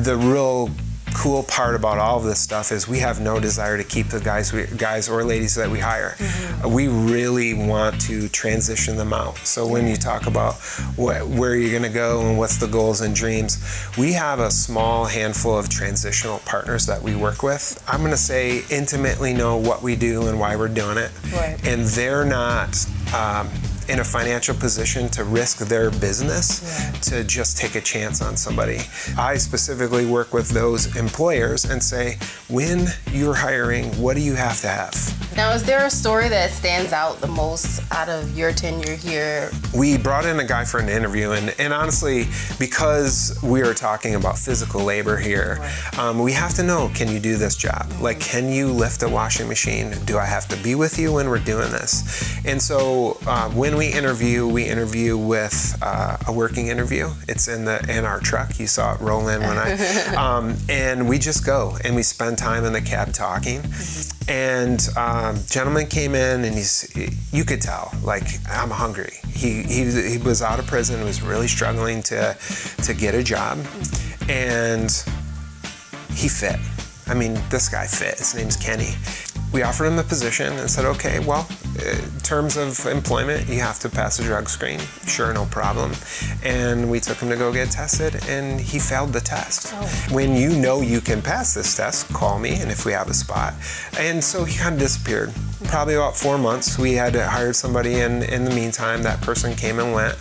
the real cool part about all of this stuff is we have no desire to keep the guys or ladies that we hire. We really want to transition them out. So when you talk about where you're going to go and what's the goals and dreams, we have a small handful of transitional partners that we work with. I'm going to say intimately know what we do and why we're doing it. Right. And they're not in a financial position to risk their business to just take a chance on somebody. I specifically work with those employers and say, when you're hiring, what do you have to have? Now, is there a story that stands out the most out of your tenure here? We brought in a guy for an interview, and honestly, because we are talking about physical labor here, we have to know, can you do this job? Like, can you lift a washing machine? Do I have to be with you when we're doing this? And so when we interview with a working interview. It's in our truck. You saw it roll in when and we just go and we spend time in the cab talking. And gentleman came in and you could tell, like, I'm hungry. He was out of prison, was really struggling to get a job, and he fit. I mean, this guy fit. His name's Kenny. We offered him the position and said, okay, well, in terms of employment, you have to pass a drug screen. Sure, no problem. And we took him to go get tested, and he failed the test. When you know you can pass this test, call me, and if we have a spot. And so he kind of disappeared. Probably about 4 months. We had to hire somebody in the meantime. That person came and went.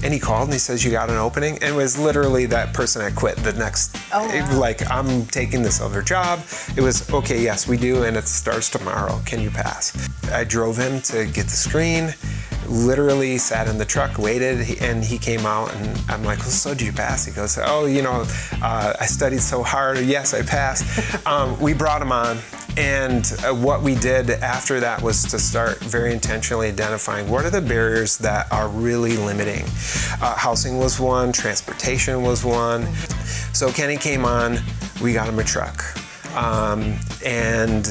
And he called and he says, you got an opening? And it was literally that person had quit the next, like, I'm taking this other job. It was, okay, yes, we do, and it starts tomorrow. Can you pass? I drove him to get the screen, literally sat in the truck, waited, and he came out, and I'm like, well, so did you pass? He goes, oh, I studied so hard. Yes, I passed. We brought him on. And what we did after that was to start very intentionally identifying what are the barriers that are really limiting. Housing was one, transportation was one. So Kenny came on, we got him a truck. And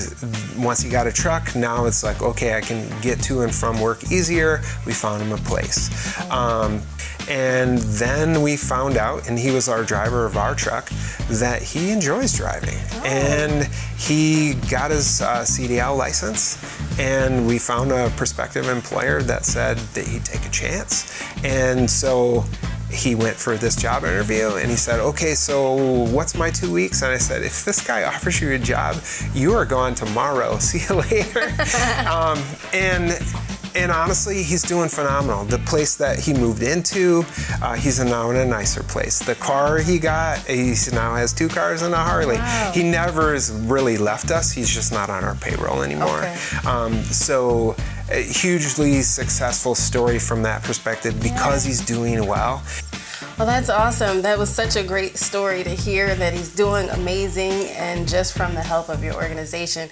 once he got a truck, now it's like, okay, I can get to and from work easier. We found him a place. And then we found out, and he was our driver of our truck, that he enjoys driving. And he got his CDL license, and we found a prospective employer that said that he'd take a chance. And so he went for this job interview, and he said, okay, so what's my 2 weeks? And I said, if this guy offers you a job, you are gone tomorrow. See you later. And honestly, he's doing phenomenal. The place that he moved into, he's now in a nicer place. The car he got, he now has 2 cars and a Harley. Wow. He never has really left us. He's just not on our payroll anymore. So a hugely successful story from that perspective because he's doing well. Well, that's awesome. That was such a great story to hear that he's doing amazing, and just from the help of your organization.